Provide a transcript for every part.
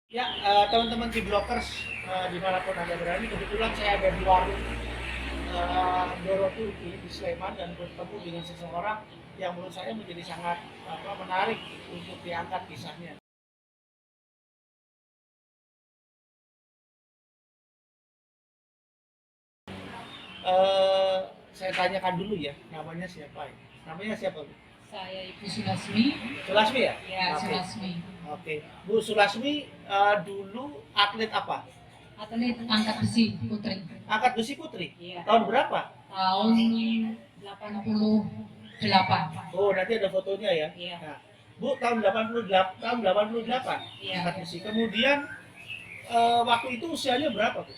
Ya, teman-teman di Blockers dimanapun Anda berada, kebetulan saya ada di warung Doro Turki di Sleman dan bertemu dengan seseorang yang menurut saya menjadi sangat menarik untuk diangkat kisahnya. Eh, saya tanyakan dulu ya, namanya siapa ya? Namanya siapa, Bu? Saya Ibu Sulasmi. Sulasmi ya? Ya, Oke. Sulasmi. Oke. Bu Sulasmi dulu atlet apa? Atlet angkat besi putri. Angkat besi putri? Iya. Tahun berapa? Tahun 88. Oh, nanti ada fotonya ya. Iya. Nah, Bu tahun 88, tahun 88 Iya. angkat besi. Kemudian waktu itu usianya berapa, Bu?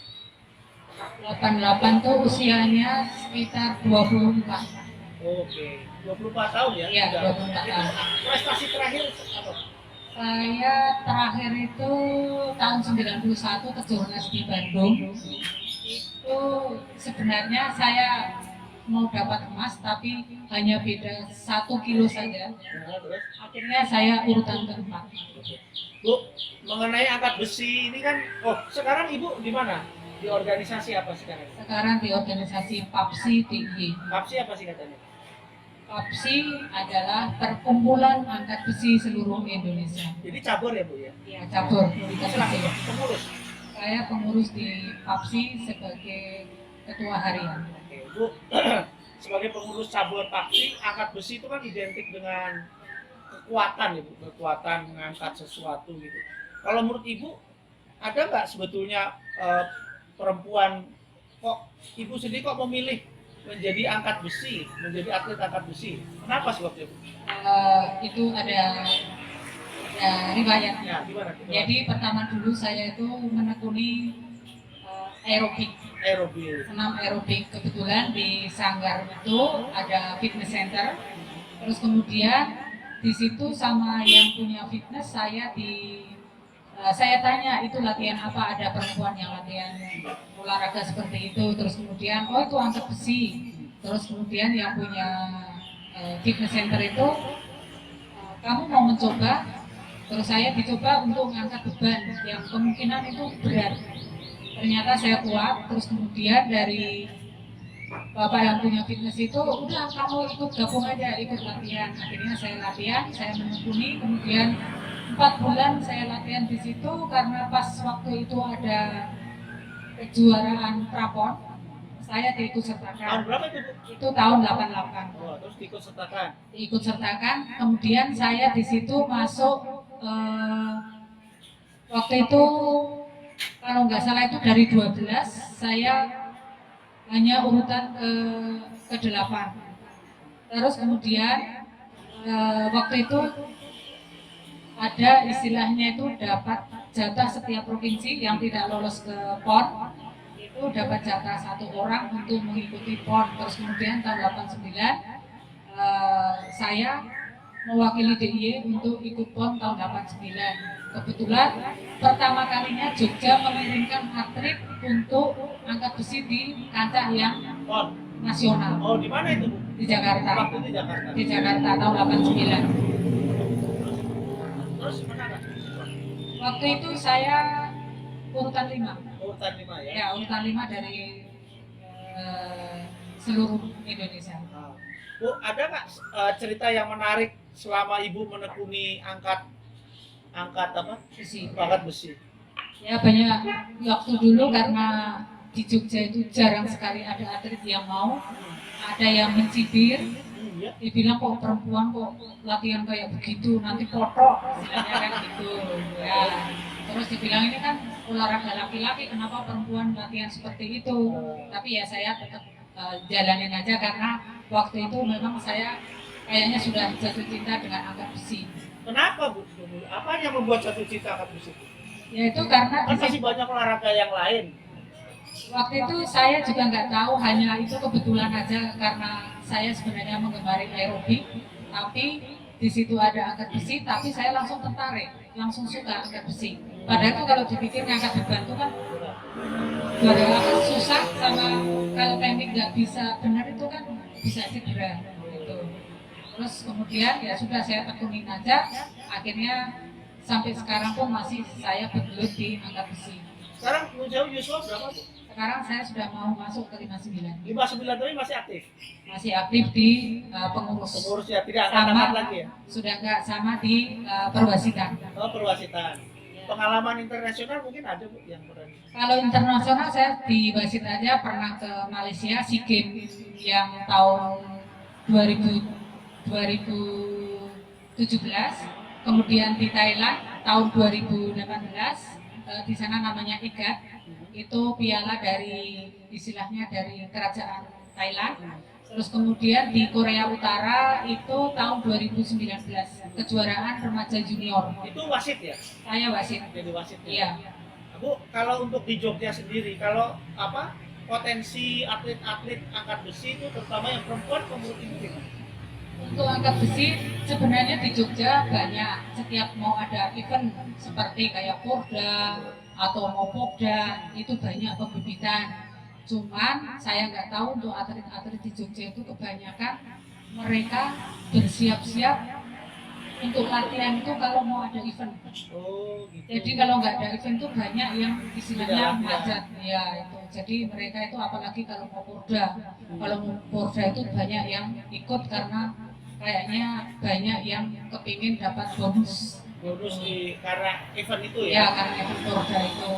88 tuh usianya sekitar 24. Oke, 24 tahun ya? Iya, Sudah. 24 Itu tahun. prestasi terakhir apa? Saya terakhir itu tahun 91 ke Jurnas di Bandung. Itu sebenarnya saya mau dapat emas tapi hanya beda 1 kilo saja. Nah, terus? Akhirnya saya urutan keempat. Bu, mengenai angkat besi ini kan, oh sekarang Ibu di mana? Di organisasi apa sekarang? Sekarang di organisasi PAPSI DIY. PAPSI apa sih katanya? PAPSI adalah perkumpulan angkat besi seluruh Indonesia. Jadi cabur ya, Bu ya? Ya, cabur. Ibu selaku pengurus? Saya pengurus di PAPSI sebagai ketua harian. Oke, Bu, sebagai pengurus cabur PAPSI, angkat besi itu kan identik dengan kekuatan ya, Bu, kekuatan mengangkat sesuatu gitu. Kalau menurut Ibu, ada nggak sebetulnya perempuan kok Ibu sendiri kok memilih menjadi angkat besi, menjadi atlet angkat besi? Kenapa sebabnya, Bu? Itu ada riwayatnya. Ya, gimana? Jadi pertama dulu saya itu menekuni aerobik, Aerobik. senam aerobik. Kebetulan di Sanggar itu ada fitness center. Terus kemudian di situ sama yang punya fitness saya tanya itu latihan apa, ada perempuan yang latihan olahraga seperti itu. Terus kemudian oh itu angkat besi. Terus kemudian yang punya fitness center itu kamu mau mencoba? Terus saya dicoba untuk mengangkat beban yang kemungkinan itu berat. Ternyata saya kuat. Terus kemudian dari bapak yang punya fitness itu, udah kamu ikut gabung aja, ikut latihan. Akhirnya saya latihan, saya menekuni. Kemudian 4 bulan saya latihan di situ karena pas waktu itu ada kejuaraan prapon, saya diikut sertakan. Tahun berapa itu, Bu? Itu tahun 88. Oh, terus diikut sertakan. Ikut sertakan. Kemudian saya di situ masuk waktu itu kalau nggak salah itu dari 12 saya hanya urutan ke-8. Terus kemudian waktu itu ada istilahnya itu dapat jatah setiap provinsi yang tidak lolos ke PON itu dapat jatah 1 orang untuk mengikuti PON. Terus kemudian tahun 89 saya mewakili DIY untuk ikut PON tahun 89. Kebetulan pertama kalinya Jogja mengirimkan atlet untuk angkat besi di kancah yang PON nasional. Oh, di mana itu, Bu? Di Jakarta. Waktu di Jakarta. Di Jakarta tahun 89. Terus mana? Waktu itu saya urutan 5. Urutan 5 ya? Ya, urutan 5 dari seluruh Indonesia. Nah, Bu, ada nggak cerita yang menarik selama Ibu menekuni angkat apa? Besi. Angkat besi. Ya banyak waktu dulu karena di Jogja itu jarang sekali ada atlet yang mau, ada yang mencibir, Ya. dibilang kok perempuan kok latihan kayak begitu nanti potok, istilahnya kan gitu. Ya, terus dibilang ini kan olahraga laki-laki, kenapa perempuan latihan seperti itu? Tapi ya saya tetap jalanin aja karena waktu itu memang saya kayaknya sudah jatuh cinta dengan angkat besi. Kenapa, Bu? Apa yang membuat jatuh cinta angkat besi? Yaitu karena Kan masih banyak olahraga yang lain. waktu itu saya juga nggak tahu, hanya itu kebetulan aja karena saya sebenarnya menggemari aerobik, tapi di situ ada angkat besi, tapi saya langsung tertarik, langsung suka angkat besi. Padahal itu kalau dipikir ngangkat beban itu kan susah, sama kalau teknik nggak bisa benar itu kan bisa cedera gitu. Terus kemudian ya sudah saya tekunin aja, akhirnya sampai sekarang pun masih saya bergelut di angkat besi. Sekarang menjauh Yusuf berapa Bu? Sekarang saya sudah mau masuk ke 59. 59 tapi masih aktif. Masih aktif di pengurus. Pengurus ya, tidak Sama angkat lagi ya. sudah enggak sama di perwasitan. Oh, perwasitan. Pengalaman internasional mungkin ada Bu yang pernah. Kalau internasional saya di wasit aja pernah ke Malaysia SEA Games yang tahun 2000 2017, kemudian di Thailand tahun 2018, di sana namanya IGAT, itu piala dari istilahnya dari kerajaan Thailand. Terus kemudian di Korea Utara itu tahun 2019 kejuaraan remaja junior. Itu wasit ya? Saya wasit. Jadi wasit. Iya. Bu, kalau untuk di Jogja sendiri, kalau apa potensi atlet-atlet angkat besi itu terutama yang perempuan menurut Ibu gimana? Untuk angkat besi sebenarnya di Jogja banyak. Setiap mau ada event seperti kayak Porda atau mau Popda itu banyak pembibitan. Cuman saya nggak tahu untuk atlet-atlet di Jogja itu kebanyakan mereka bersiap-siap untuk latihan itu kalau mau ada event. Oh, gitu. Jadi kalau nggak ada event itu banyak yang istilahnya Tidak macet, ya itu. Jadi mereka itu apalagi kalau mau Porda, kalau mau Porda itu banyak yang ikut karena kayaknya banyak yang kepingin dapat bonus. Bonus di karena event itu Ya ya. karena event Porda itu.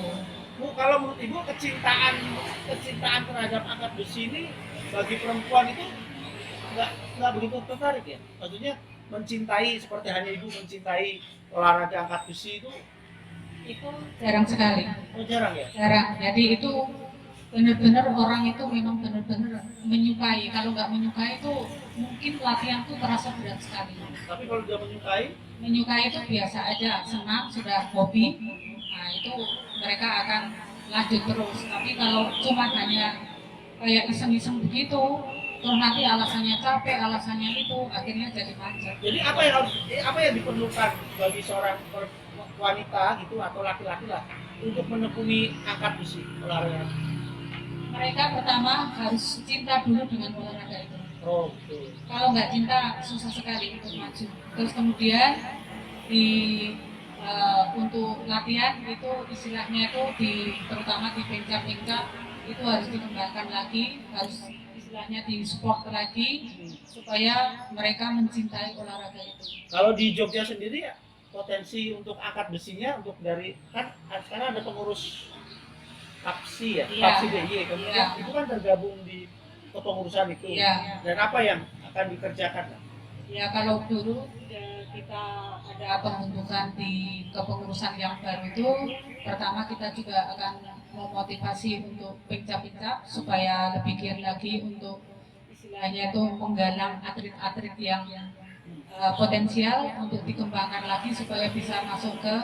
Bu, kalau menurut Ibu kecintaan terhadap angkat besi ini bagi perempuan itu nggak begitu tertarik ya? Maksudnya mencintai seperti hanya Ibu mencintai olahraga angkat besi Itu jarang sekali. oh, jarang ya? Jarang. Jadi itu benar-benar orang itu memang benar-benar menyukai. Kalau nggak menyukai itu mungkin latihan tuh terasa berat sekali. Tapi kalau dia Menyukai itu biasa aja, senang sudah hobi. Nah itu mereka akan lanjut terus. Tapi kalau cuma hanya kayak iseng-iseng begitu, terus nanti alasannya capek, alasannya itu akhirnya jadi macet. jadi apa yang diperlukan bagi seorang wanita gitu atau laki-laki lah untuk menekuni angkat besi olahraga? Mereka pertama harus cinta dulu dengan olahraga itu. Oh, betul. Kalau nggak cinta susah sekali untuk maju. Terus kemudian di untuk latihan itu istilahnya itu terutama di pencak-pencak itu harus dikembangkan lagi, harus istilahnya di support lagi supaya mereka mencintai olahraga itu. Kalau di Jogja sendiri ya potensi untuk angkat besinya untuk dari kan sekarang ada pengurus KAPSI ya, Iya. KAPSI DIY kemudian Iya. itu kan tergabung di kepengurusan itu. Iya. Dan apa yang akan dikerjakan? Ya kalau dulu kita ada pembentukan di kepengurusan yang baru itu, pertama kita juga akan memotivasi untuk pincap-pincap supaya lebih giat lagi untuk istilahnya itu menggalang atlet-atlet yang potensial untuk dikembangkan lagi supaya bisa masuk ke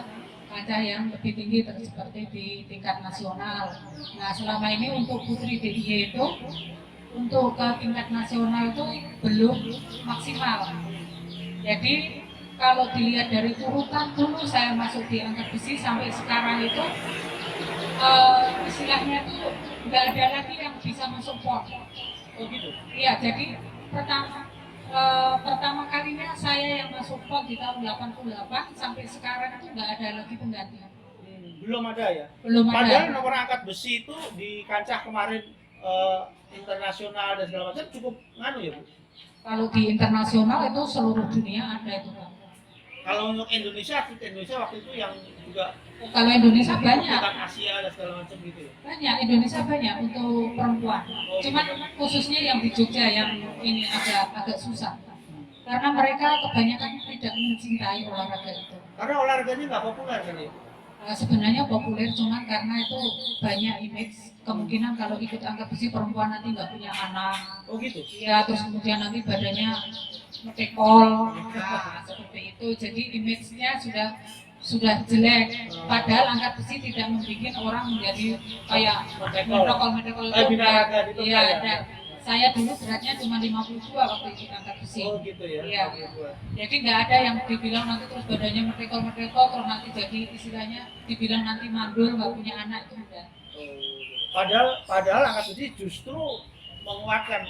kancah yang lebih tinggi seperti di tingkat nasional. Nah selama ini untuk putri DIY itu untuk ke tingkat nasional itu belum maksimal. Jadi kalau dilihat dari urutan dulu saya masuk di angkat besi sampai sekarang itu istilahnya itu nggak ada lagi yang bisa masuk PON. Oh gitu. Iya, jadi pertama kalinya saya yang masuk PON di tahun 88 sampai sekarang itu nggak ada lagi pengganti. Belum ada ya? Belum ada. Padahal nomor angkat besi itu di kancah kemarin internasional dan segala macam cukup nganu ya Bu? Kalau di internasional itu seluruh dunia ada itu Pak. Kalau untuk Indonesia, atlet Indonesia waktu itu yang juga Kalau Indonesia banyak. tingkat Asia dan segala macam gitu ya? Banyak, Indonesia banyak untuk perempuan. Cuman khususnya yang di Jogja yang ini agak susah. Karena mereka kebanyakan tidak mencintai olahraga itu. Karena olahraganya nggak populer kan ya? Sebenarnya populer cuman karena itu banyak image kemungkinan kalau ikut angkat besi perempuan nanti nggak punya anak. Oh gitu? Ya terus kemudian nanti badannya metekol, nah, seperti itu. Jadi image-nya sudah jelek. Padahal angkat besi tidak membuat orang menjadi kayak metekol itu. Binaraga gitu Iya, ya? dan saya dulu beratnya cuma 52 waktu ikut angkat besi. Oh gitu ya? Iya. Jadi nggak ada yang dibilang nanti terus badannya metekol terus nanti jadi istilahnya dibilang nanti mandul nggak punya anak itu enggak. Padahal angkat besi justru menguatkan.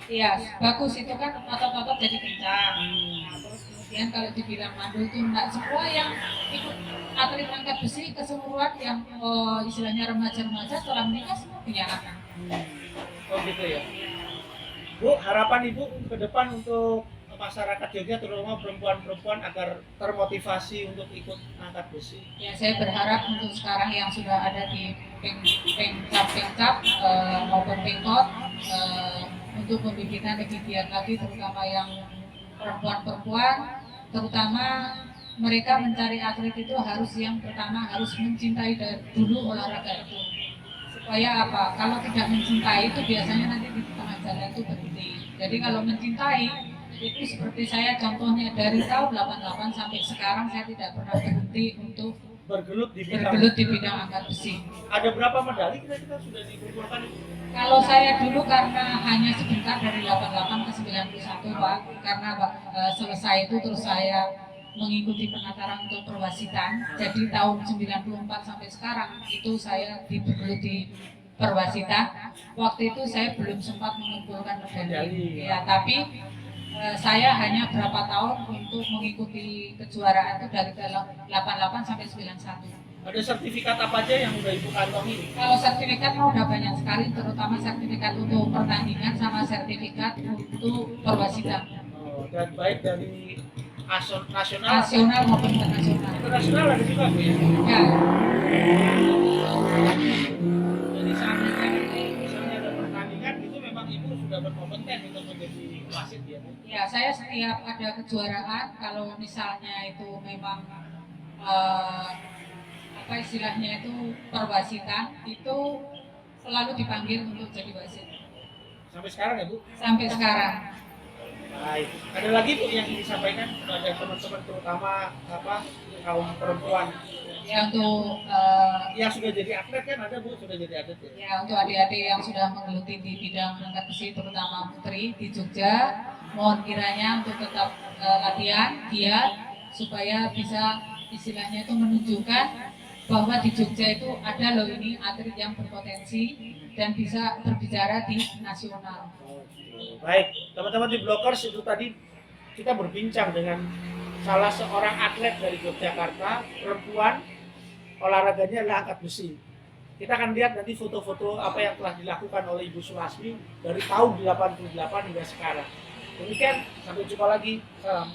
Iya, bagus itu kan otot-otot jadi kencang. Nah, terus kebersihan. Kalau dibilang mandul itu enggak, semua yang ikut atlet angkat besi keseluruhan yang istilahnya remaja-remaja setelah menikah semua punya anak. Oh gitu ya. Bu, harapan Ibu ke depan untuk masyarakat Jogja terutama perempuan-perempuan agar termotivasi untuk ikut angkat besi. Ya, saya berharap untuk sekarang yang sudah ada di pengcap maupun pengkot untuk pembibitan lebih giat lagi, terutama yang perempuan-perempuan, terutama mereka mencari atlet itu harus yang pertama harus mencintai dari dulu olahraga itu. Supaya apa? Kalau tidak mencintai itu biasanya nanti di tengah jalan itu berhenti. Jadi kalau mencintai itu seperti saya contohnya dari tahun 88 sampai sekarang saya tidak pernah berhenti untuk Bergelut di bidang angkat besi. Ada berapa medali kira-kira sudah dikumpulkan? Kalau saya dulu karena hanya sebentar dari 88 ke 91 Pak, karena selesai itu terus saya mengikuti penataran untuk perwasitan. Jadi tahun 94 sampai sekarang itu saya di perwasitan. Waktu itu saya belum sempat mengumpulkan medali. Ya, tapi saya hanya berapa tahun untuk mengikuti kejuaraan itu dari 88 sampai 91. Ada sertifikat apa aja yang udah Ibu kantongi? Kalau sertifikat mau udah banyak sekali, terutama sertifikat untuk pertandingan sama sertifikat untuk perwasitan. Oh, dan baik dari nasional Maupun internasional. Internasional ada juga Bu ya? Ya. Jadi seandainya misalnya ada pertandingan itu memang Ibu sudah berkompeten untuk menjadi wasit ya Bu? Ya, saya setiap ada kejuaraan, kalau misalnya itu memang apa istilahnya itu perwasitan, itu selalu dipanggil untuk jadi wasit. Sampai sekarang ya Bu? Sampai sekarang. Baik. Ada lagi Bu yang ingin disampaikan kepada teman-teman terutama kaum perempuan Ya, untuk yang sudah jadi atlet kan ada Bu, sudah jadi atlet ya? ya untuk adik-adik yang sudah menggeluti di bidang angkat besi terutama putri di Jogja, mohon kiranya untuk tetap latihan giat supaya bisa istilahnya itu menunjukkan bahwa di Jogja itu ada loh ini atlet yang berpotensi dan bisa berbicara di nasional. Baik, teman-teman di Blockers, itu tadi kita berbincang dengan salah seorang atlet dari Yogyakarta, perempuan, olahraganya adalah angkat besi. Kita akan lihat nanti foto-foto apa yang telah dilakukan oleh Ibu Sulasmi dari tahun 88 hingga sekarang. Demikian, sampai jumpa lagi. Salam.